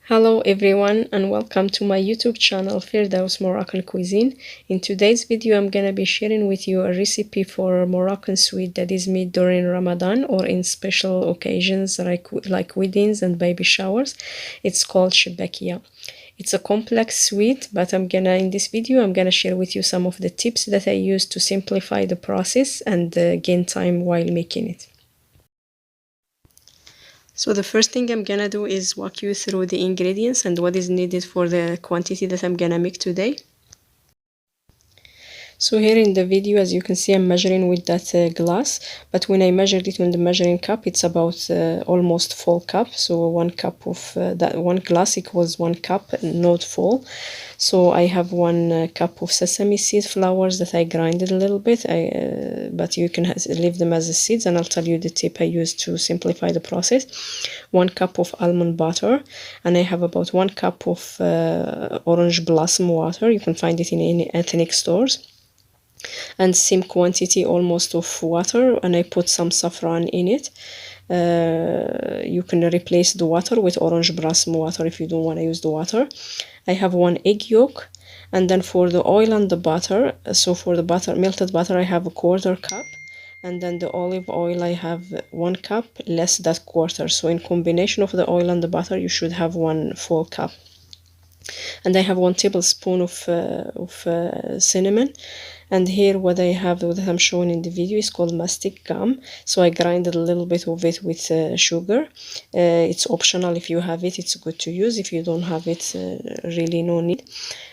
Hello everyone and welcome to my YouTube channel Firdaus Moroccan Cuisine. In today's video I'm gonna be sharing with you a recipe for a Moroccan sweet that is made during Ramadan or in special occasions like weddings and baby showers. It's called Shbakia. It's a complex sweet, but in this video I'm gonna share with you some of the tips that I use to simplify the process and gain time while making it. So the first thing I'm gonna do is walk you through the ingredients and what is needed for the quantity that I'm gonna make today. So here in the video, as you can see, I'm measuring with that glass, but when I measured it on the measuring cup, it's about almost full cup. So one cup of that one glass equals 1 cup, not full. So I have 1 cup of sesame seed flowers that I grinded a little bit, but you can leave them as the seeds, and I'll tell you the tip I use to simplify the process. 1 cup of almond butter, and I have about 1 cup of orange blossom water. You can find it in any ethnic stores. And same quantity almost of water, and I put some saffron in it. You can replace the water with orange blossom water if you don't want to use the water. I have 1 egg yolk, and then for the oil and the butter, so for the butter, melted butter, I have 1/4 cup, and then the olive oil I have 1 cup less that 1/4. So in combination of the oil and the butter you should have 1 full cup. And I have 1 tablespoon of cinnamon. And here what I'm showing in the video is called mastic gum. So I grinded a little bit of it with sugar. It's optional. If you have it, it's good to use. If you don't have it, really no need.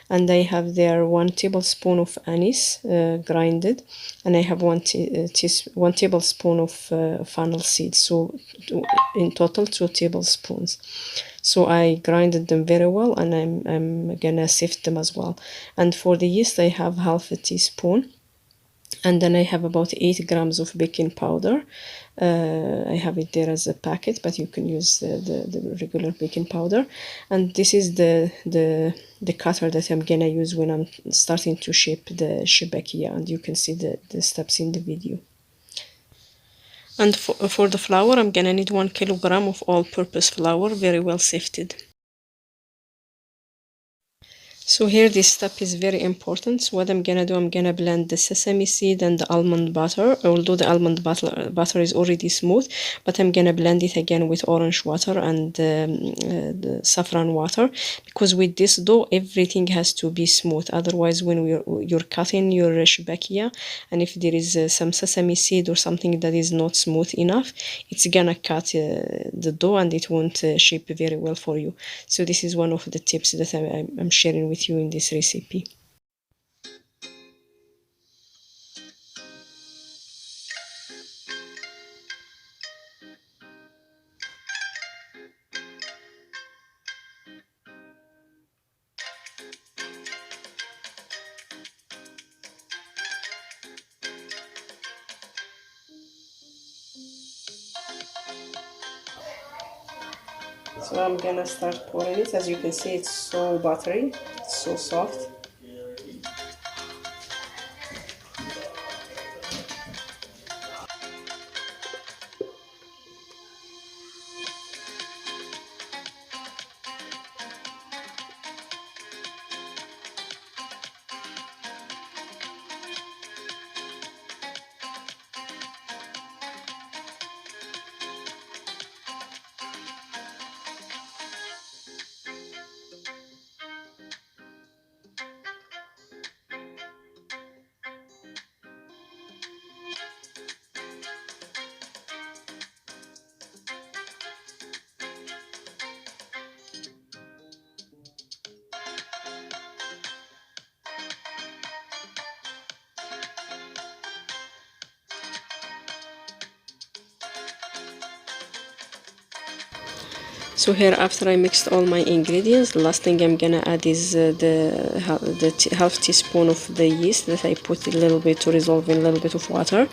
And I have there 1 tablespoon of anise grinded, and I have 1 tablespoon of fennel seeds. So in total 2 tablespoons. So I grinded them very well, and I'm gonna sift them as well. And for the yeast I have 1/2 teaspoon, and then I have about 8 grams of baking powder. I have it there as a packet, but you can use the regular baking powder. And this is the cutter that I'm gonna use when I'm starting to shape the shbakia, and you can see the steps in the video. And for the flour, I'm gonna need 1 kilogram of all-purpose flour, very well sifted. So here this step is very important. So what I'm gonna do, I'm gonna blend the sesame seed and the almond butter. Although the almond butter is already smooth, but I'm gonna blend it again with orange water and the saffron water, because with this dough everything has to be smooth. Otherwise, when you're cutting your shbakia, and if there is some sesame seed or something that is not smooth enough, it's gonna cut the dough and it won't shape very well for you. So this is one of the tips that I'm sharing with you in this recipe. So I'm gonna start pouring it. As you can see, it's so buttery, it's so soft. So here, after I mixed all my ingredients, the last thing I'm gonna add is the 1/2 teaspoon of the yeast that I put a little bit to dissolve in a little bit of water,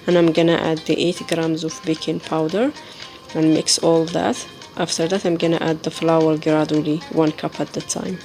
and I'm gonna add the 8 grams of baking powder and mix all that. After that, I'm gonna add the flour gradually, 1 cup at a time.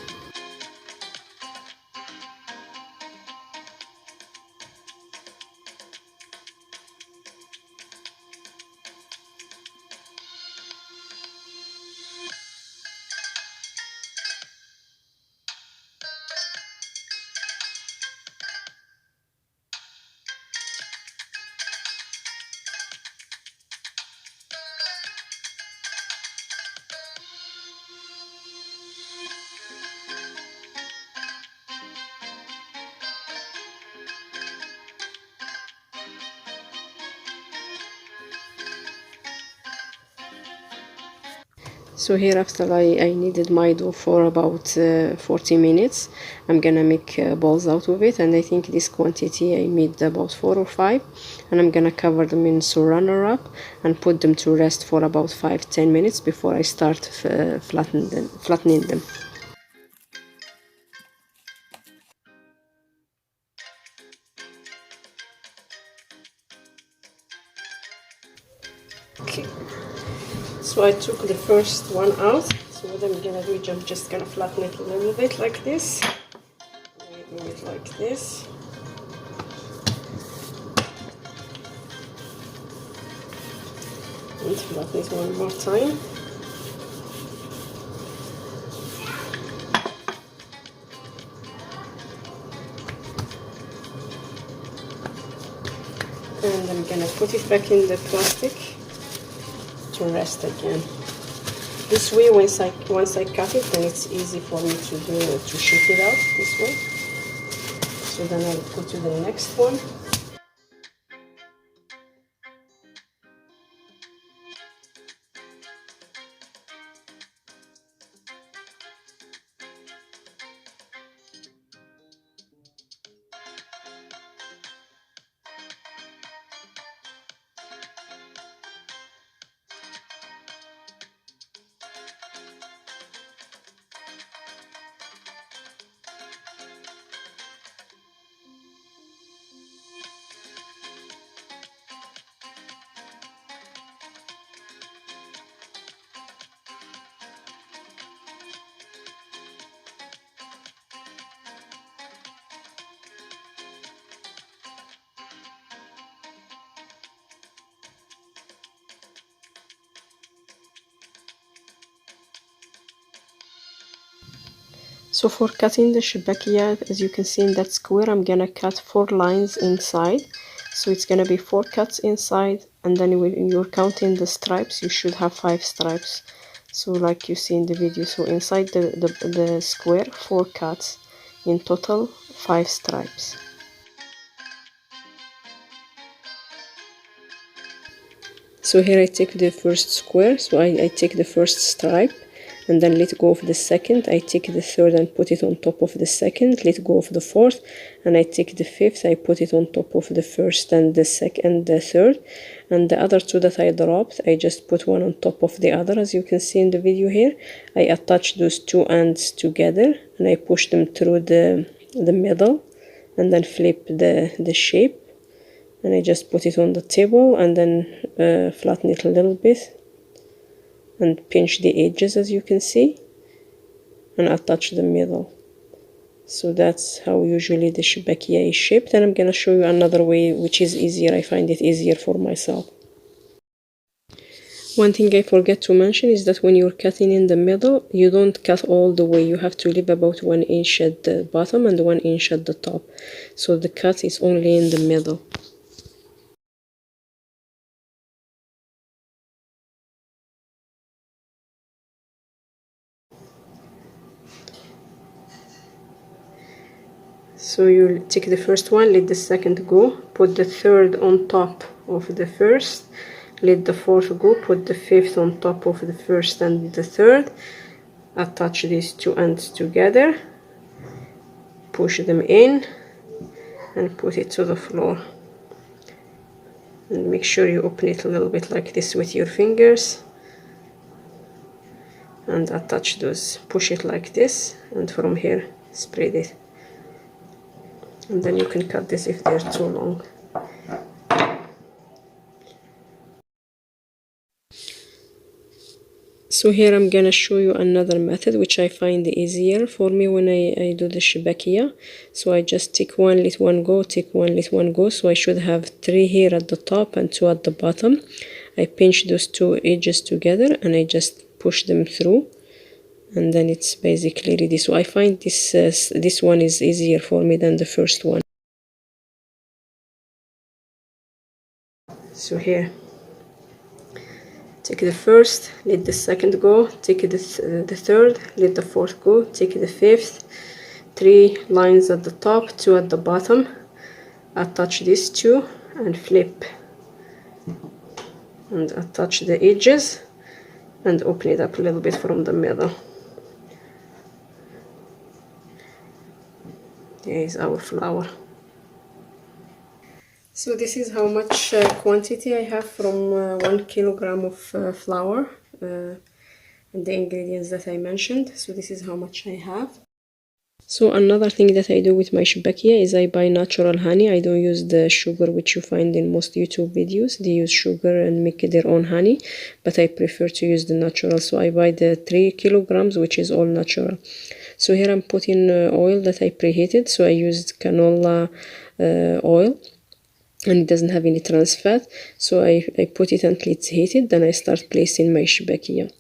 So here after I kneaded my dough for about 40 minutes, I'm gonna make balls out of it, and I think this quantity I made about 4 or 5, and I'm gonna cover them in saran wrap and put them to rest for about 5-10 minutes before I start flattening them. Okay, so I took the first one out. So what I'm gonna do is I'm just gonna flatten it a little bit like this. Do it like this. And flatten it one more time. And I'm gonna put it back in the plastic to rest again. This way, once I cut it, then it's easy for me to shake it out this way. So then I'll go to the next one. So for cutting the shbakia, as you can see in that square, I'm gonna cut 4 lines inside. So it's gonna be 4 cuts inside, and then when you're counting the stripes, you should have 5 stripes. So like you see in the video, so inside the square, 4 cuts, in total 5 stripes. So here I take the first square, so I take the first stripe and then let go of the second. I take the third and put it on top of the second, let go of the fourth, and I take the fifth, I put it on top of the first and the second, the third, and the other 2 that I dropped, I just put one on top of the other. As you can see in the video here, I attach those 2 ends together and I push them through the middle and then flip the shape. And I just put it on the table and then flatten it a little bit and pinch the edges, as you can see, and attach the middle. So that's how usually the shbakia is shaped, and I'm gonna show you another way which is easier. I find it easier for myself. One thing I forget to mention is that when you're cutting in the middle, you don't cut all the way. You have to leave about 1 inch at the bottom and 1 inch at the top. So the cut is only in the middle. So you take the first one, let the second go, put the third on top of the first, let the fourth go, put the fifth on top of the first and the third, attach these 2 ends together, push them in and put it to the floor. And make sure you open it a little bit like this with your fingers and attach those, push it like this, and from here spread it. And then you can cut this if they're too long. So here I'm gonna show you another method which I find easier for me when I do the shbakia. So I just take one, let one go, take one, let one go. So I should have 3 here at the top and 2 at the bottom. I pinch those 2 edges together and I just push them through, and then it's basically ready. So I find this one is easier for me than the first one. So here, take the first, let the second go, take the third, let the fourth go, take the fifth, 3 lines at the top, 2 at the bottom, attach these 2 and flip and attach the edges and open it up a little bit from the middle. Here is our flour. So this is how much quantity I have from 1 kilogram of flour and the ingredients that I mentioned. So this is how much I have. So another thing that I do with my shbakia is I buy natural honey. I don't use the sugar which you find in most YouTube videos. They use sugar and make their own honey, but I prefer to use the natural. So I buy the 3 kilograms, which is all natural. So here I'm putting oil that I preheated. So I used canola oil, and it doesn't have any trans fat. So I put it until it's heated, then I start placing my shbakia.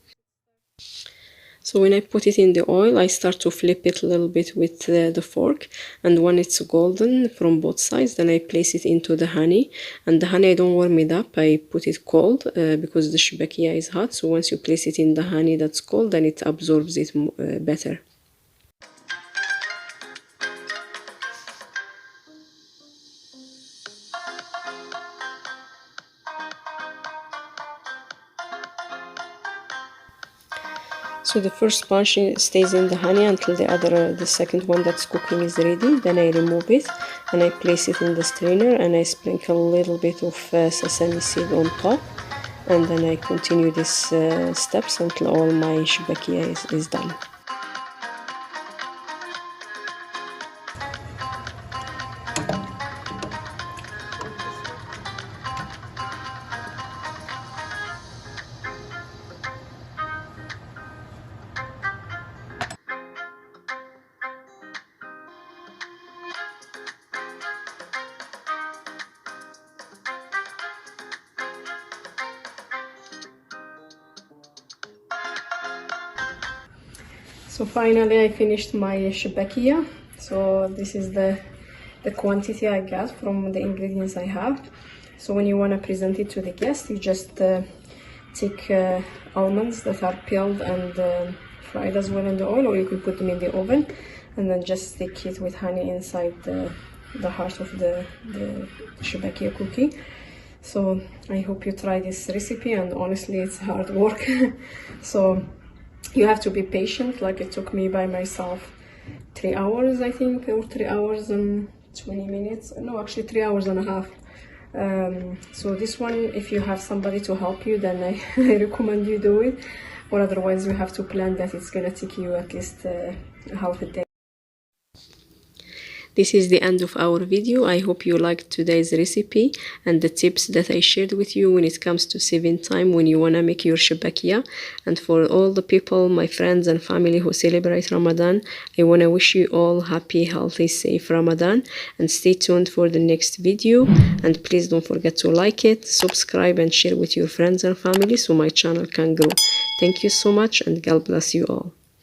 So when I put it in the oil, I start to flip it a little bit with the fork, and when it's golden from both sides, then I place it into the honey. And the honey, I don't warm it up, I put it cold because the shbakia is hot. So once you place it in the honey that's cold, then it absorbs it better. So the first sponge stays in the honey until the second one that's cooking is ready. Then I remove it and I place it in the strainer, and I sprinkle a little bit of sesame seed on top, and then I continue these steps until all my shbakia is done. So finally I finished my shbakia. So this is the quantity I got from the ingredients I have. So when you want to present it to the guest, you just take almonds that are peeled and fried as well in the oil, or you could put them in the oven, and then just stick it with honey inside the heart of the shbakia cookie. So I hope you try this recipe, and honestly it's hard work. So you have to be patient. Like, it took me by myself 3 hours, I think, or 3 hours and 20 minutes. No, actually 3 hours and a half. So this one, if you have somebody to help you, then I recommend you do it, or otherwise you have to plan that it's gonna take you at least half a day. This is the end of our video. I hope you liked today's recipe and the tips that I shared with you when it comes to saving time when you want to make your shbakia. And for all the people, my friends and family who celebrate Ramadan, I want to wish you all happy, healthy, safe Ramadan, and stay tuned for the next video. And please don't forget to like it, subscribe, and share with your friends and family so my channel can grow. Thank you so much, and God bless you all.